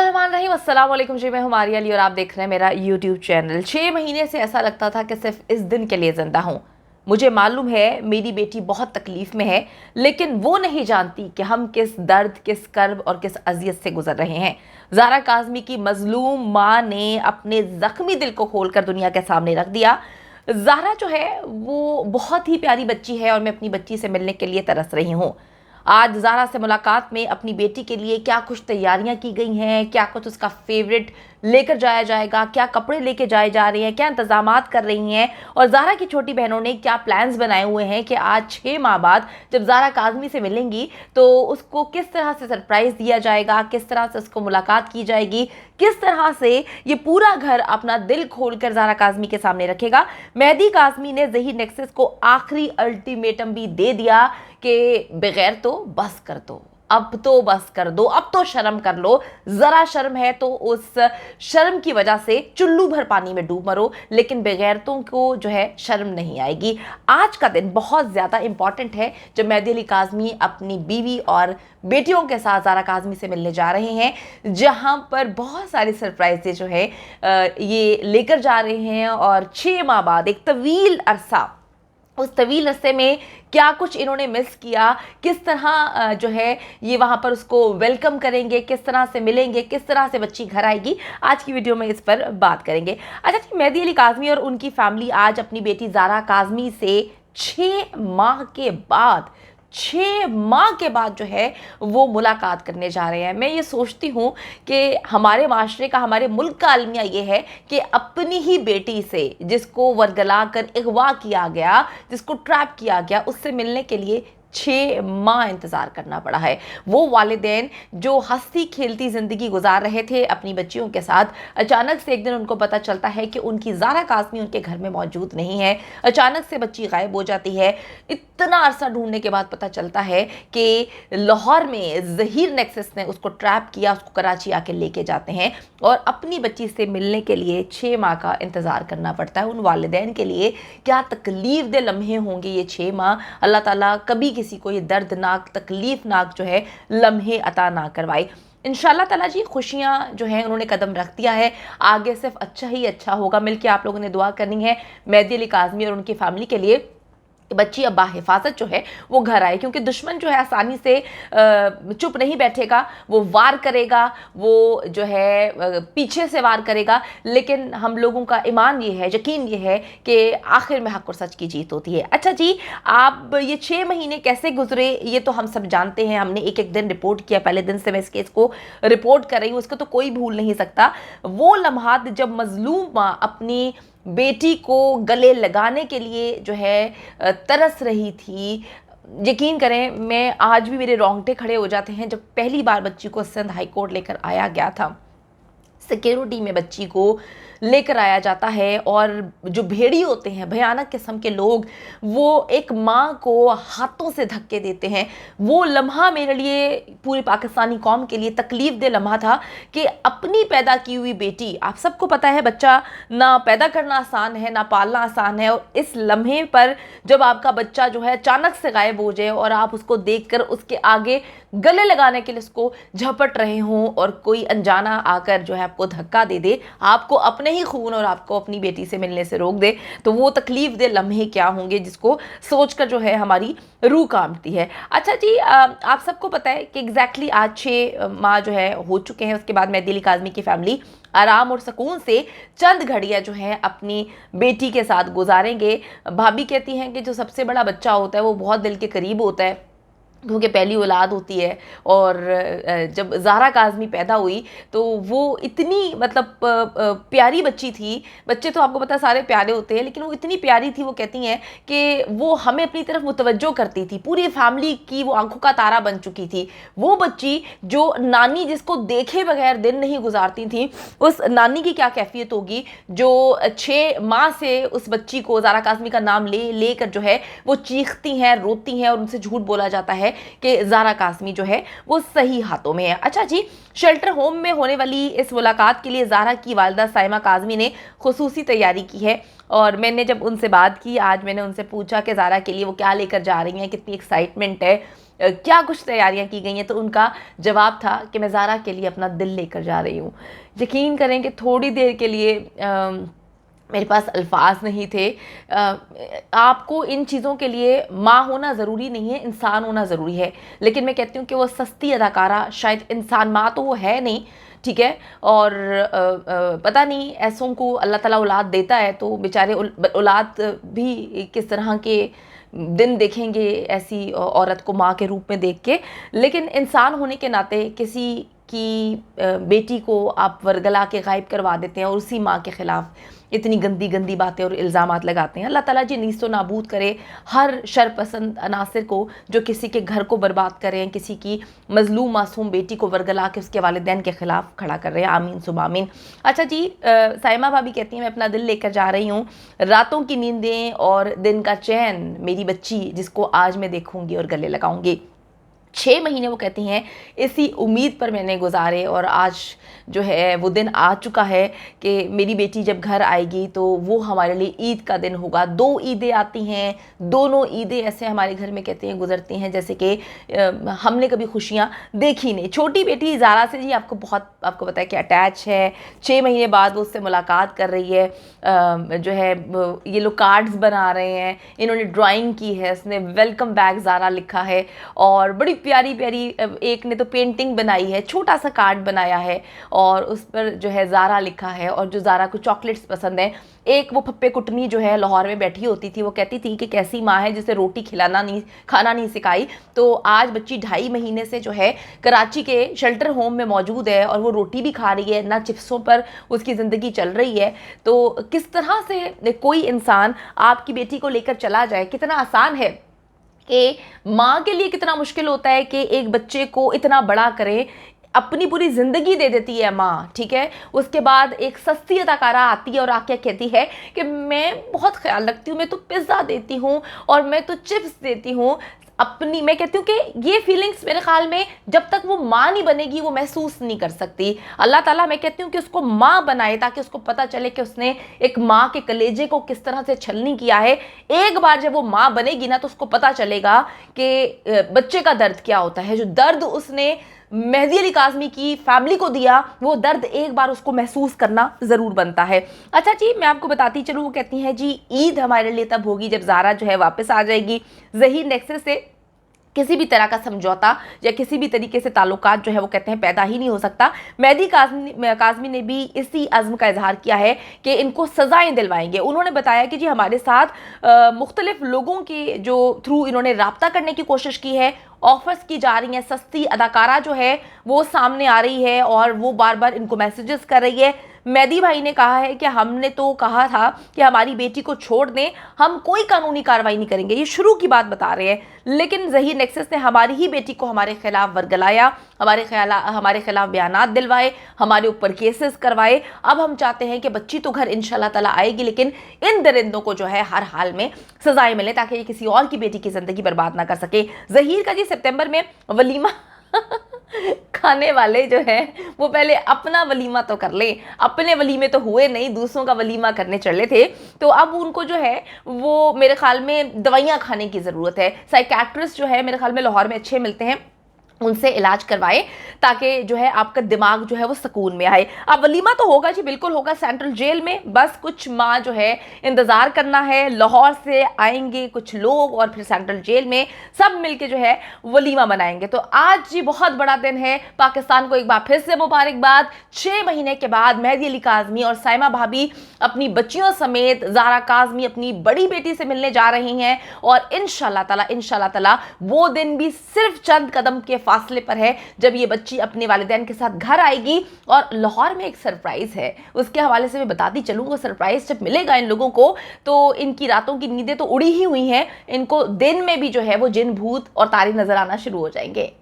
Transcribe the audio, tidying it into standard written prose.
अस्सलाम वालेकुम जी, मैं हूं मारिया अली और आप देख रहे हैं मेरा यूट्यूब चैनल। 6 महीने से ऐसा लगता था कि सिर्फ इस दिन के लिए ज़िंदा हूं। मुझे मालूम है मेरी बेटी बहुत तकलीफ़ में है, लेकिन वो नहीं जानती कि हम किस दर्द, किस कर्ब और किस अजियत से गुजर रहे हैं। ज़ारा काज़मी की मज़लूम माँ ने अपने ज़ख्मी दिल को खोलकर दुनिया के सामने रख दिया। ज़ारा जो है वो बहुत ही प्यारी बच्ची है और मैं अपनी बच्ची से मिलने के लिए तरस रही हूँ। आज ज़ारा से मुलाकात में अपनी बेटी के लिए क्या कुछ तैयारियां की गई हैं, क्या कुछ उसका फेवरेट लेकर जाया जाएगा, क्या कपड़े लेके जाए जा रहे हैं, क्या इंतजामात कर रही हैं और ज़ारा की छोटी बहनों ने क्या प्लान्स बनाए हुए हैं कि आज 6 माह बाद जब ज़ारा काज़मी से मिलेंगी तो उसको किस तरह से सरप्राइज़ दिया जाएगा, किस तरह से उसको मुलाकात की जाएगी, किस तरह से ये पूरा घर अपना दिल खोलकर ज़ारा काज़मी के सामने रखेगा। मेहदी काज़मी ने ज़हीर नेक्सस को आखिरी अल्टीमेटम भी दे दिया कि बगैर तो बस कर दो, अब तो बस कर दो, अब तो शर्म कर लो। जरा शर्म है तो उस शर्म की वजह से चुल्लू भर पानी में डूब मरो, लेकिन बगैरतों को जो है शर्म नहीं आएगी। आज का दिन बहुत ज़्यादा इंपॉर्टेंट है जब मेहदी अली काज़मी अपनी बीवी और बेटियों के साथ ज़ारा काज़मी से मिलने जा रहे हैं, जहां पर बहुत सारी सरप्राइजें जो है ये लेकर जा रहे हैं। और 6 माह बाद एक तवील अरसा, उस तवील अरसे में क्या कुछ इन्होंने मिस किया, किस तरह जो है ये वहाँ पर उसको वेलकम करेंगे, किस तरह से मिलेंगे, किस तरह से बच्ची घर आएगी, आज की वीडियो में इस पर बात करेंगे। अच्छा जी, मेहदी अली काज़मी और उनकी फैमिली आज अपनी बेटी ज़ारा काज़मी से 6 माह के बाद जो है वो मुलाकात करने जा रहे हैं। मैं ये सोचती हूँ कि हमारे माशरे का, हमारे मुल्क का अलमिया ये है कि अपनी ही बेटी से जिसको वरगला कर अगवा किया गया, जिसको ट्रैप किया गया, उससे मिलने के लिए 6 माह इंतज़ार करना पड़ा है। वो वालिदैन जो हंसती खेलती ज़िंदगी गुजार रहे थे अपनी बच्चियों के साथ, अचानक से एक दिन उनको पता चलता है कि उनकी ज़ारा काज़मी उनके घर में मौजूद नहीं है। अचानक से बच्ची गायब हो जाती है। इतना अरसा ढूंढने के बाद पता चलता है कि लाहौर में ज़हीर नेक्सस ने उसको ट्रैप किया, उसको कराची आके लेके जाते हैं और अपनी बच्ची से मिलने के लिए 6 माह का इंतज़ार करना पड़ता है। उन वालिदैन के लिए क्या तकलीफ़ दे लम्हे होंगे ये 6 माह। अल्लाह ताला कभी किसी को ये दर्दनाक, तकलीफनाक जो है लम्हे अता ना करवाए। इंशाल्लाह ताला जी खुशियाँ जो हैं उन्होंने कदम रख दिया है, आगे सिर्फ अच्छा ही अच्छा होगा। मिलके आप लोगों ने दुआ करनी है मेहदी अली काज़मी और उनकी फैमिली के लिए, बच्ची अब बाहिफाजत जो है वो घर आए, क्योंकि दुश्मन जो है आसानी से चुप नहीं बैठेगा, वो वार करेगा, वो जो है पीछे से वार करेगा। लेकिन हम लोगों का ईमान ये है, यकीन ये है कि आखिर में हक और सच की जीत होती है। अच्छा जी, आप ये 6 महीने कैसे गुजरे ये तो हम सब जानते हैं। हमने एक एक दिन रिपोर्ट किया, पहले दिन से मैं इस केस को रिपोर्ट कर रही हूँ, उसको तो कोई भूल नहीं सकता। वो लम्हात जब मजलूम माँ अपनी बेटी को गले लगाने के लिए जो है तरस रही थी। यकीन करें, मैं आज भी मेरे रोंगटे खड़े हो जाते हैं जब पहली बार बच्ची को सिंध हाई कोर्ट लेकर आया गया था। सिक्योरिटी में बच्ची को लेकर आया जाता है और जो भेड़ी होते हैं, भयानक किस्म के लोग, वो एक माँ को हाथों से धक्के देते हैं। वो लम्हा मेरे लिए, पूरी पाकिस्तानी कौम के लिए तकलीफ दे लम्हा था कि अपनी पैदा की हुई बेटी, आप सबको पता है बच्चा ना पैदा करना आसान है ना पालना आसान है, और इस लम्हे पर जब आपका बच्चा जो है अचानक से गायब हो जाए और आप उसको देखकर उसके आगे गले लगाने के लिए उसको झपट रहे हों और कोई अनजाना आकर जो है आपको धक्का दे दे, आपको अपने ही खून और आपको अपनी बेटी से मिलने से रोक दे, तो वो तकलीफ दे लम्हे क्या होंगे जिसको सोचकर जो है हमारी रूह कांपती है। अच्छा जी, आप सबको पता है कि एग्जैक्टली आज 6 माह जो है हो चुके हैं। उसके बाद मेहदी अली काज़मी की फैमिली आराम और सुकून से चंद घड़ियाँ जो हैं अपनी बेटी के साथ गुजारेंगे। भाभी कहती हैं कि जो सबसे बड़ा बच्चा होता है वो बहुत दिल के करीब होता है, क्योंकि पहली औलाद होती है। और जब ज़ारा काज़मी पैदा हुई तो वो इतनी मतलब प्यारी बच्ची थी। बच्चे तो आपको पता सारे प्यारे होते हैं, लेकिन वो इतनी प्यारी थी, वो कहती हैं कि वो हमें अपनी तरफ मुतवज्जो करती थी, पूरी फैमिली की वो आंखों का तारा बन चुकी थी। वो बच्ची जो नानी जिसको देखे बगैर दिन नहीं गुजारती थी, उस नानी की क्या कैफियत होगी जो 6 माह से उस बच्ची को, ज़ारा काज़मी का नाम लेकर जो है वो चीखती हैं, रोती हैं और उनसे झूठ बोला जाता है कि ज़ारा काज़मी जो है वो सही हाथों में है। अच्छा जी, शेल्टर होम में होने वाली इस मुलाकात के लिए ज़ारा की वालिदा साइमा काज़मी ने खुसूसी तैयारी की है। और मैंने जब उनसे बात की, आज मैंने उनसे पूछा कि ज़ारा के लिए वो क्या लेकर जा रही हैं, कितनी एक्साइटमेंट है। क्या कुछ तैयारियां की गई हैं? तो उनका जवाब था कि मैं ज़ारा के लिए अपना दिल लेकर जा रही हूँ। यकीन करें कि थोड़ी देर के लिए मेरे पास अल्फाज नहीं थे। आपको इन चीज़ों के लिए माँ होना ज़रूरी नहीं है, इंसान होना ज़रूरी है। लेकिन मैं कहती हूँ कि वो सस्ती अदाकारा शायद इंसान, माँ तो वो है नहीं, ठीक है। और पता नहीं ऐसों को अल्लाह ताला औलाद देता है तो बेचारे औलाद भी किस तरह के दिन देखेंगे ऐसी औरत को माँ के रूप में देख के। लेकिन इंसान होने के नाते किसी की बेटी को आप वरगला के गायब करवा देते हैं और उसी माँ के ख़िलाफ़ इतनी गंदी गंदी बातें और इल्ज़ामात लगाते हैं। अल्लाह ताला जी नीस्तो नाबूद करे हर शर पसंद अनासिर को जो किसी के घर को बर्बाद करें, किसी की मज़लूम मासूम बेटी को वरगला के उसके वालिदैन के ख़िलाफ़ खड़ा कर रहे हैं। आमीन सुबह आमीन। अच्छा जी, साइमा भाभी कहती हैं मैं अपना दिल लेकर जा रही हूँ, रातों की नींदें और दिन का चैन मेरी बच्ची जिसको आज मैं देखूँगी और गले लगाऊँगी। 6 महीने वो कहती हैं इसी उम्मीद पर मैंने गुजारे और आज जो है वो दिन आ चुका है कि मेरी बेटी जब घर आएगी तो वो हमारे लिए ईद का दिन होगा। 2 ईदें आती हैं, दोनों ईदें ऐसे हमारे घर में कहते हैं गुजरती हैं जैसे कि हमने कभी खुशियाँ देखी नहीं। छोटी बेटी ज़ारा से जी आपको पता है कि अटैच है। 6 महीने बाद वो उससे मुलाकात कर रही है, जो है ये लोग कार्ड्स बना रहे हैं, इन्होंने ड्राइंग की है, उसने वेलकम बैक ज़ारा लिखा है और बड़ी प्यारी प्यारी एक ने तो पेंटिंग बनाई है, छोटा सा कार्ड बनाया है और उस पर जो है ज़ारा लिखा है। और जो ज़ारा को चॉकलेट्स पसंद है, एक वो पप्पे कुटनी जो है लाहौर में बैठी होती थी, वो कहती थी कि कैसी माँ है जिसे रोटी खाना नहीं सिखाई। तो आज बच्ची 2.5 महीने से जो है कराची के शेल्टर होम में मौजूद है और वो रोटी भी खा रही है, ना चिप्सों पर उसकी ज़िंदगी चल रही है। तो किस तरह से कोई इंसान आपकी बेटी को लेकर चला जाए, कितना आसान है कि माँ के लिए कितना मुश्किल होता है कि एक बच्चे को इतना बड़ा करे, अपनी पूरी ज़िंदगी दे देती है माँ, ठीक है। उसके बाद एक सस्ती अदाकारा आती है और आके कहती है कि मैं बहुत ख्याल रखती हूँ, मैं तो पिज़्ज़ा देती हूँ और मैं तो चिप्स देती हूँ अपनी। मैं कहती हूँ कि ये फीलिंग्स मेरे ख्याल में जब तक वो माँ नहीं बनेगी वो महसूस नहीं कर सकती। अल्लाह ताला मैं कहती हूँ कि उसको माँ बनाए ताकि उसको पता चले कि उसने एक माँ के कलेजे को किस तरह से छलनी किया है। एक बार जब वो माँ बनेगी ना तो उसको पता चलेगा कि बच्चे का दर्द क्या होता है। जो दर्द उसने मेहदी अली काज़मी की फैमिली को दिया, वो दर्द एक बार उसको महसूस करना ज़रूर बनता है। अच्छा जी, मैं आपको बताती चलूँ, वो कहती हैं जी ईद हमारे लिए तब होगी जब ज़ारा जो है वापस आ जाएगी। ज़हीर नेक्सस से किसी भी तरह का समझौता या किसी भी तरीके से ताल्लुकात जो है वो कहते हैं पैदा ही नहीं हो सकता। मेहदी काज़मी ने भी इसी अज़्म का इजहार किया है कि इनको सज़ाएं दिलवाएंगे। उन्होंने बताया कि जी हमारे साथ मुख्तलिफ लोगों के जो थ्रू इन्होंने राब्ता करने की कोशिश की है, ऑफर्स की जा रही हैं, सस्ती अदाकारा जो है वो सामने आ रही है और वो बार बार इनको मैसेजेस कर रही है। मेहदी भाई ने कहा है कि हमने तो कहा था कि हमारी बेटी को छोड़ दें, हम कोई कानूनी कार्रवाई नहीं करेंगे, ये शुरू की बात बता रहे हैं। लेकिन ज़हीर नेक्सस ने हमारी ही बेटी को हमारे खिलाफ वर्गलाया, हमारे खिलाफ बयानात दिलवाए, हमारे ऊपर केसेस करवाए। अब हम चाहते हैं कि बच्ची तो घर इंशाल्लाह ताला आएगी, लेकिन इन दरिंदों को जो है हर हाल में सजाएं मिले ताकि ये किसी और की बेटी की ज़िंदगी बर्बाद ना कर सके। ज़हीर का जी सितंबर में वलीमा खाने वाले जो है वो पहले अपना वलीमा तो कर ले, अपने वलीमे तो हुए नहीं, दूसरों का वलीमा करने चले थे। तो अब उनको जो है वो मेरे ख्याल में दवाइयाँ खाने की ज़रूरत है। साइकेट्रिस्ट जो है मेरे ख्याल में लाहौर में अच्छे मिलते हैं, उनसे इलाज करवाए ताकि जो है आपका दिमाग जो है वो सुकून में आए। अब वलीमा तो होगा जी, बिल्कुल होगा सेंट्रल जेल में। बस कुछ माँ जो है इंतज़ार करना है, लाहौर से आएंगे कुछ लोग और फिर सेंट्रल जेल में सब मिलके जो है वलीमा मनाएंगे। तो आज जी बहुत बड़ा दिन है, पाकिस्तान को एक बार फिर से मुबारकबाद। 6 महीने के बाद मेहदी अली काज़मी और साइमा भाभी अपनी बच्चियों समेत ज़ारा काज़मी अपनी बड़ी बेटी से मिलने जा रही हैं और इंशाल्लाह ताला वो दिन भी सिर्फ चंद कदम के फासले पर है जब ये बच्ची अपने वालिदैन के साथ घर आएगी। और लाहौर में एक सरप्राइज है, उसके हवाले से मैं बताती चलूँगा। सरप्राइज जब मिलेगा इन लोगों को तो इनकी रातों की नींदें तो उड़ी ही हुई हैं, इनको दिन में भी जो है वो जिन भूत और तारे नजर आना शुरू हो जाएंगे।